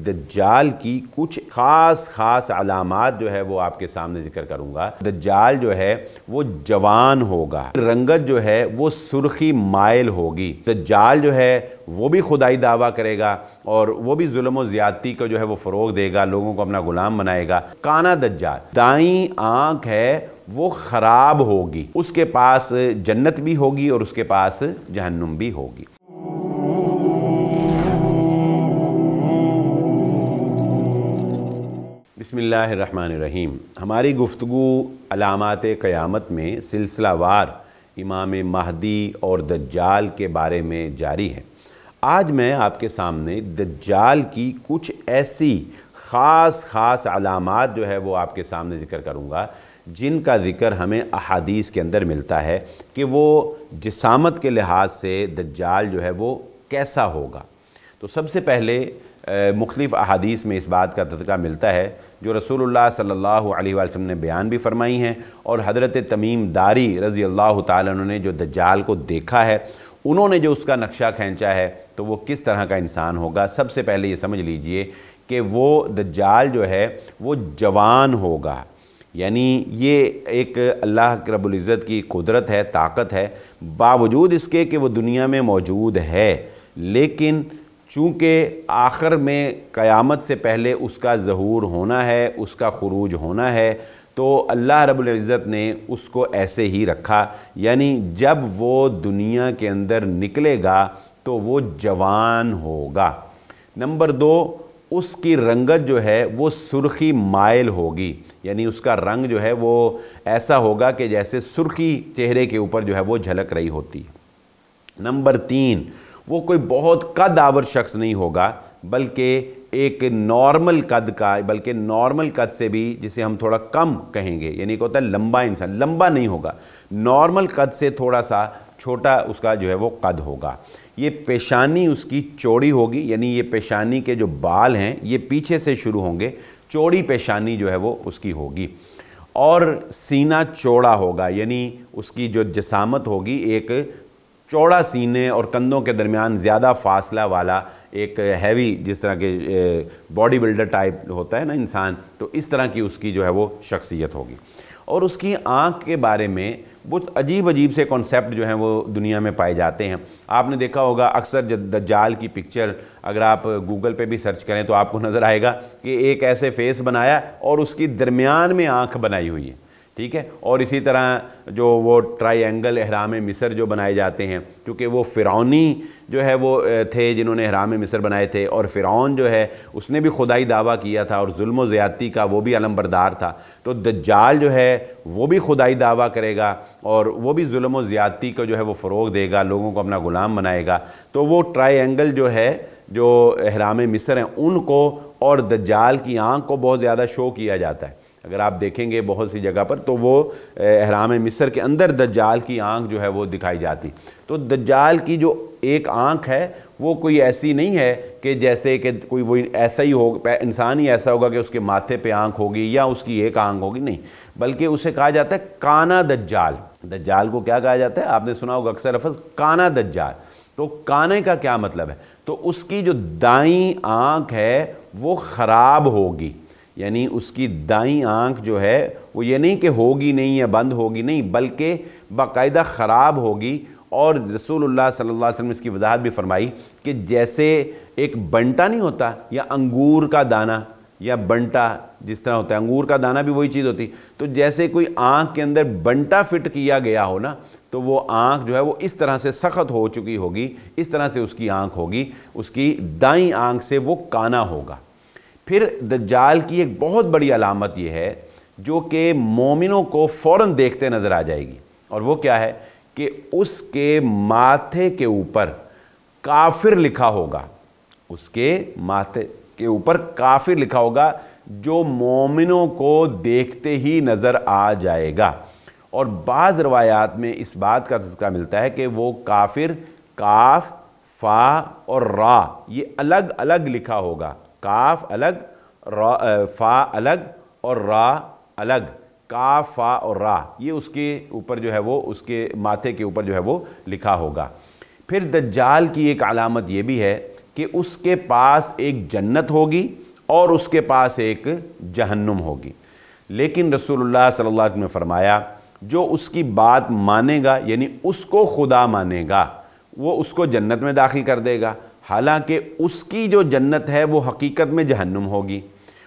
دجال کی کچھ خاص علامات جو ہے وہ آپ کے سامنے ذکر کروں گا۔ دجال جو ہے وہ جوان ہوگا، رنگت جو ہے وہ سرخی مائل ہوگی۔ دجال جو ہے وہ بھی خدائی دعویٰ کرے گا اور وہ بھی ظلم و زیادتی کو جو ہے وہ فروغ دے گا، لوگوں کو اپنا غلام بنائے گا۔ کانا دجال، دائیں آنکھ ہے وہ خراب ہوگی، اس کے پاس جنت بھی ہوگی اور اس کے پاس جہنم بھی ہوگی۔ بسم اللہ الرحمن الرحیم۔ ہماری گفتگو علامات قیامت میں سلسلہ وار امام مہدی اور دجال کے بارے میں جاری ہے۔ آج میں آپ کے سامنے دجال کی کچھ ایسی خاص علامات جو ہے وہ آپ کے سامنے ذکر کروں گا جن کا ذکر ہمیں احادیث کے اندر ملتا ہے کہ وہ جسامت کے لحاظ سے دجال جو ہے وہ کیسا ہوگا۔ تو سب سے پہلے مختلف احادیث میں اس بات کا تذکرہ ملتا ہے جو رسول اللہ صلی اللہ علیہ وسلم نے بیان بھی فرمائی ہیں، اور حضرت تمیم داری رضی اللہ تعالیٰ عنہ نے جو دجال کو دیکھا ہے، انہوں نے جو اس کا نقشہ کھینچا ہے تو وہ کس طرح کا انسان ہوگا۔ سب سے پہلے یہ سمجھ لیجئے کہ وہ دجال جو ہے وہ جوان ہوگا، یعنی یہ ایک اللہ رب العزت کی قدرت ہے، طاقت ہے، باوجود اس کے کہ وہ دنیا میں موجود ہے، لیکن چونکہ آخر میں قیامت سے پہلے اس کا ظہور ہونا ہے، اس کا خروج ہونا ہے، تو اللہ رب العزت نے اس کو ایسے ہی رکھا، یعنی جب وہ دنیا کے اندر نکلے گا تو وہ جوان ہوگا۔ نمبر دو، اس کی رنگت جو ہے وہ سرخی مائل ہوگی، یعنی اس کا رنگ جو ہے وہ ایسا ہوگا کہ جیسے سرخی چہرے کے اوپر جو ہے وہ جھلک رہی ہوتی۔ نمبر تین، وہ کوئی بہت قد آور شخص نہیں ہوگا، بلکہ ایک نارمل قد کا، بلکہ نارمل قد سے بھی جسے ہم تھوڑا کم کہیں گے، یعنی کہ ہوتا ہے لمبا انسان، لمبا نہیں ہوگا، نارمل قد سے تھوڑا سا چھوٹا اس کا جو ہے وہ قد ہوگا۔ یہ پیشانی اس کی چوڑی ہوگی، یعنی یہ پیشانی کے جو بال ہیں یہ پیچھے سے شروع ہوں گے، چوڑی پیشانی جو ہے وہ اس کی ہوگی، اور سینہ چوڑا ہوگا، یعنی اس کی جو جسامت ہوگی ایک چوڑا سینے اور کندھوں کے درمیان زیادہ فاصلہ والا ایک ہیوی، جس طرح کے باڈی بلڈر ٹائپ ہوتا ہے نا انسان، تو اس طرح کی اس کی جو ہے وہ شخصیت ہوگی۔ اور اس کی آنکھ کے بارے میں بہت عجیب سے کانسیپٹ جو ہیں وہ دنیا میں پائے جاتے ہیں۔ آپ نے دیکھا ہوگا اکثر دجال کی پکچر اگر آپ گوگل پہ بھی سرچ کریں تو آپ کو نظر آئے گا کہ ایک ایسے فیس بنایا اور اس کی درمیان میں آنکھ بنائی ہوئی ہے، ٹھیک ہے، اور اسی طرح جو وہ ٹرائی اینگل احرام مصر جو بنائے جاتے ہیں، کیونکہ وہ فرعونی جو ہے وہ تھے جنہوں نے احرام مصر بنائے تھے، اور فرعون جو ہے اس نے بھی خدائی دعویٰ کیا تھا اور ظلم و زیادتی کا وہ بھی علم بردار تھا، تو دجال جو ہے وہ بھی خدائی دعویٰ کرے گا اور وہ بھی ظلم و زیادتی کو جو ہے وہ فروغ دے گا، لوگوں کو اپنا غلام بنائے گا۔ تو وہ ٹرائی اینگل جو ہے جو احرام مصر ہیں ان کو اور دجال کی آنکھ کو بہت زیادہ شو کیا جاتا ہے۔ اگر آپ دیکھیں گے بہت سی جگہ پر تو وہ احرام مصر کے اندر دجال کی آنکھ جو ہے وہ دکھائی جاتی۔ تو دجال کی جو ایک آنکھ ہے وہ کوئی ایسی نہیں ہے کہ جیسے کہ کوئی وہ ایسا ہی ہوگا، انسان ہی ایسا ہوگا کہ اس کے ماتھے پہ آنکھ ہوگی یا اس کی ایک آنکھ ہوگی، نہیں، بلکہ اسے کہا جاتا ہے کانا دجال۔ دجال کو کیا کہا جاتا ہے؟ آپ نے سنا ہوگا اکثر لفظ کانا دجال۔ تو کانے کا کیا مطلب ہے؟ تو اس کی جو دائیں آنکھ ہے وہ خراب ہوگی، یعنی اس کی دائیں آنکھ جو ہے وہ یہ نہیں کہ ہوگی نہیں یا بند ہوگی، نہیں، بلکہ باقاعدہ خراب ہوگی۔ اور رسول اللہ صلی اللہ علیہ وسلم نے اس کی وضاحت بھی فرمائی کہ جیسے ایک بنٹا نہیں ہوتا یا انگور کا دانہ یا بنٹا جس طرح ہوتا ہے، انگور کا دانہ بھی وہی چیز ہوتی، تو جیسے کوئی آنکھ کے اندر بنٹا فٹ کیا گیا ہو نا، تو وہ آنکھ جو ہے وہ اس طرح سے سخت ہو چکی ہوگی، اس طرح سے اس کی آنکھ ہوگی، اس کی دائیں آنکھ سے وہ کانا ہوگا۔ پھر دجال کی ایک بہت بڑی علامت یہ ہے جو کہ مومنوں کو فوراً دیکھتے نظر آ جائے گی، اور وہ کیا ہے کہ اس کے ماتھے کے اوپر کافر لکھا ہوگا، اس کے ماتھے کے اوپر کافر لکھا ہوگا جو مومنوں کو دیکھتے ہی نظر آ جائے گا۔ اور بعض روایات میں اس بات کا تذکرہ ملتا ہے کہ وہ کافر کاف، فا اور را یہ الگ الگ لکھا ہوگا، کاف الگ، فا الگ اور را الگ، کاف، فا اور را یہ اس کے اوپر جو ہے وہ اس کے ماتھے کے اوپر جو ہے وہ لکھا ہوگا۔ پھر دجال کی ایک علامت یہ بھی ہے کہ اس کے پاس ایک جنت ہوگی اور اس کے پاس ایک جہنم ہوگی، لیکن رسول اللہ صلی اللہ علیہ وسلم نے فرمایا جو اس کی بات مانے گا، یعنی اس کو خدا مانے گا، وہ اس کو جنت میں داخل کر دے گا، حالانکہ اس کی جو جنت ہے وہ حقیقت میں جہنم ہوگی،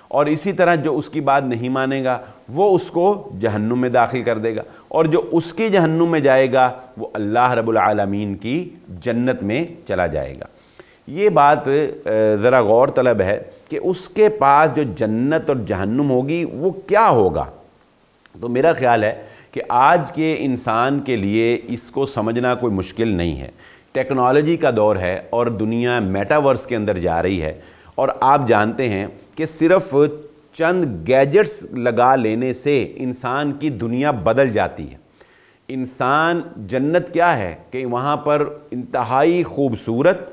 اور اسی طرح جو اس کی بات نہیں مانے گا وہ اس کو جہنم میں داخل کر دے گا، اور جو اس کی جہنم میں جائے گا وہ اللہ رب العالمین کی جنت میں چلا جائے گا۔ یہ بات ذرا غور طلب ہے کہ اس کے پاس جو جنت اور جہنم ہوگی وہ کیا ہوگا۔ تو میرا خیال ہے کہ آج کے انسان کے لیے اس کو سمجھنا کوئی مشکل نہیں ہے۔ ٹیکنالوجی کا دور ہے اور دنیا میٹاورس کے اندر جا رہی ہے، اور آپ جانتے ہیں کہ صرف چند گیجٹس لگا لینے سے انسان کی دنیا بدل جاتی ہے۔ انسان جنت کیا ہے کہ وہاں پر انتہائی خوبصورت،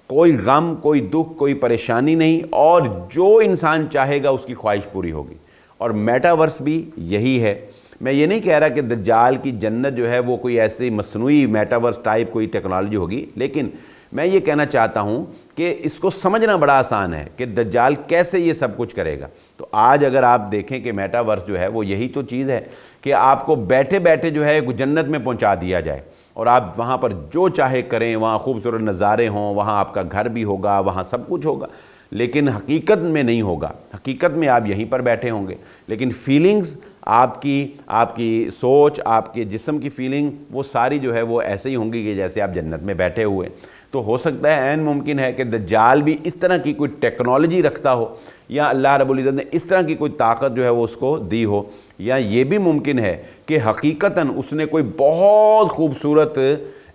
کوئی غم، کوئی دکھ، کوئی پریشانی نہیں، اور جو انسان چاہے گا اس کی خواہش پوری ہوگی، اور میٹاورس بھی یہی ہے۔ میں یہ نہیں کہہ رہا کہ دجال کی جنت جو ہے وہ کوئی ایسی مصنوعی میٹاورس ٹائپ کوئی ٹیکنالوجی ہوگی، لیکن میں یہ کہنا چاہتا ہوں کہ اس کو سمجھنا بڑا آسان ہے کہ دجال کیسے یہ سب کچھ کرے گا۔ تو آج اگر آپ دیکھیں کہ میٹاورس جو ہے وہ یہی تو چیز ہے کہ آپ کو بیٹھے بیٹھے جو ہے جنت میں پہنچا دیا جائے، اور آپ وہاں پر جو چاہے کریں، وہاں خوبصورت نظارے ہوں، وہاں آپ کا گھر بھی ہوگا، وہاں سب کچھ ہوگا، لیکن حقیقت میں نہیں ہوگا۔ حقیقت میں آپ یہیں پر بیٹھے ہوں گے، لیکن فیلنگز آپ کی سوچ، آپ کے جسم کی فیلنگ وہ ساری جو ہے وہ ایسے ہی ہوں گی کہ جیسے آپ جنت میں بیٹھے ہوئے۔ تو ہو سکتا ہے، عین ممکن ہے کہ دجال بھی اس طرح کی کوئی ٹیکنالوجی رکھتا ہو، یا اللہ رب العزت نے اس طرح کی کوئی طاقت جو ہے وہ اس کو دی ہو، یا یہ بھی ممکن ہے کہ حقیقتاً اس نے کوئی بہت خوبصورت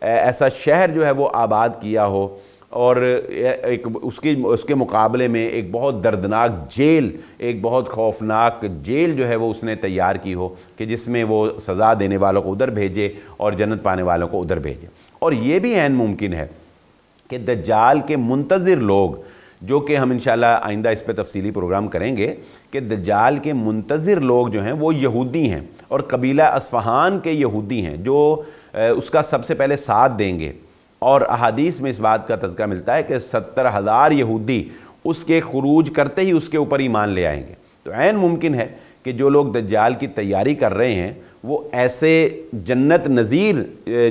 ایسا شہر جو ہے وہ آباد کیا ہو، اور ایک اس کے مقابلے میں ایک بہت دردناک جیل، ایک بہت خوفناک جیل جو ہے وہ اس نے تیار کی ہو کہ جس میں وہ سزا دینے والوں کو ادھر بھیجے اور جنت پانے والوں کو ادھر بھیجے۔ اور یہ بھی عین ممکن ہے کہ دجال کے منتظر لوگ، جو کہ ہم انشاءاللہ آئندہ اس پہ تفصیلی پروگرام کریں گے، کہ دجال کے منتظر لوگ جو ہیں وہ یہودی ہیں، اور قبیلہ اصفہان کے یہودی ہیں جو اس کا سب سے پہلے ساتھ دیں گے، اور احادیث میں اس بات کا تذکرہ ملتا ہے کہ 70,000 یہودی اس کے خروج کرتے ہی اس کے اوپر ایمان لے آئیں گے۔ تو عین ممکن ہے کہ جو لوگ دجال کی تیاری کر رہے ہیں وہ ایسے جنت نظیر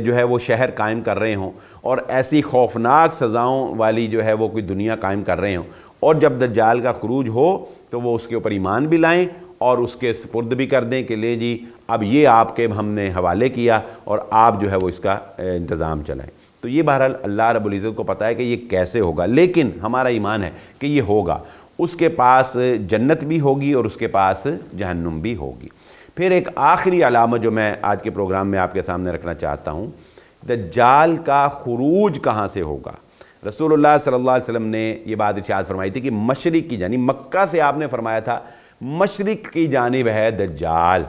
جو ہے وہ شہر قائم کر رہے ہوں، اور ایسی خوفناک سزاؤں والی جو ہے وہ کوئی دنیا قائم کر رہے ہوں، اور جب دجال کا خروج ہو تو وہ اس کے اوپر ایمان بھی لائیں اور اس کے سپرد بھی کر دیں کہ لے جی اب یہ آپ کے ہم نے حوالے کیا اور آپ جو ہے وہ اس کا انتظام چلائیں۔ تو یہ بہرحال اللہ رب العزت کو پتہ ہے کہ یہ کیسے ہوگا، لیکن ہمارا ایمان ہے کہ یہ ہوگا۔ اس کے پاس جنت بھی ہوگی اور اس کے پاس جہنم بھی ہوگی۔ پھر ایک آخری علامت جو میں آج کے پروگرام میں آپ کے سامنے رکھنا چاہتا ہوں، دجال کا خروج کہاں سے ہوگا۔ رسول اللہ صلی اللہ علیہ وسلم نے یہ بات ارشاد فرمائی تھی کہ مشرق کی، یعنی مکہ سے آپ نے فرمایا تھا مشرق کی جانب ہے دجال،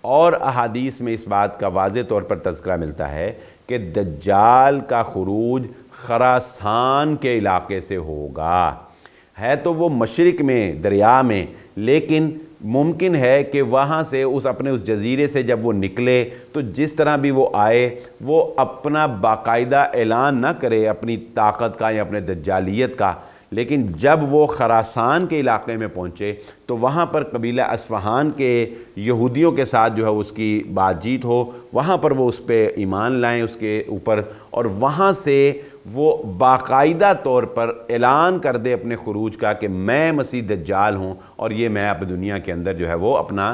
اور احادیث میں اس بات کا واضح طور پر تذکرہ ملتا ہے کہ دجال کا خروج خراسان کے علاقے سے ہوگا۔ ہے تو وہ مشرق میں دریا میں، لیکن ممکن ہے کہ وہاں سے اپنے اس جزیرے سے جب وہ نکلے تو جس طرح بھی وہ آئے وہ اپنا باقاعدہ اعلان نہ کرے اپنی طاقت کا یا اپنے دجالیت کا، لیکن جب وہ خراسان کے علاقے میں پہنچے تو وہاں پر قبیلہ اصفہان کے یہودیوں کے ساتھ جو ہے اس کی بات چیت ہو، وہاں پر وہ اس پہ ایمان لائیں اس کے اوپر، اور وہاں سے وہ باقاعدہ طور پر اعلان کر دے اپنے خروج کا کہ میں مسیح دجال ہوں، اور یہ میں اپنی دنیا کے اندر جو ہے وہ اپنا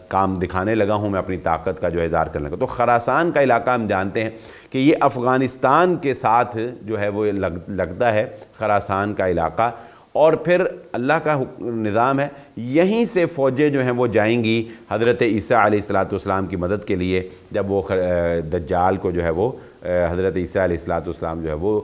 کام دکھانے لگا ہوں، میں اپنی طاقت کا جو ہے اظہار کرنے لگا۔ تو خراسان کا علاقہ ہم جانتے ہیں کہ یہ افغانستان کے ساتھ جو ہے وہ لگتا ہے خراسان کا علاقہ، اور پھر اللہ کا نظام ہے یہیں سے فوجیں جو ہیں وہ جائیں گی حضرت عیسیٰ علیہ السلام کی مدد کے لیے، جب وہ دجال کو جو ہے وہ حضرت عیسیٰ علیہ السلام جو ہے وہ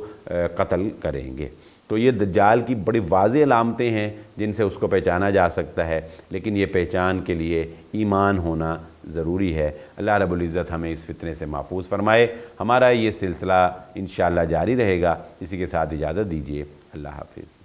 قتل کریں گے۔ تو یہ دجال کی بڑی واضح علامتیں ہیں جن سے اس کو پہچانا جا سکتا ہے، لیکن یہ پہچان کے لیے ایمان ہونا ضروری ہے۔ اللہ رب العزت ہمیں اس فتنے سے محفوظ فرمائے۔ ہمارا یہ سلسلہ انشاءاللہ جاری رہے گا۔ اسی کے ساتھ اجازت دیجیے، اللہ حافظ۔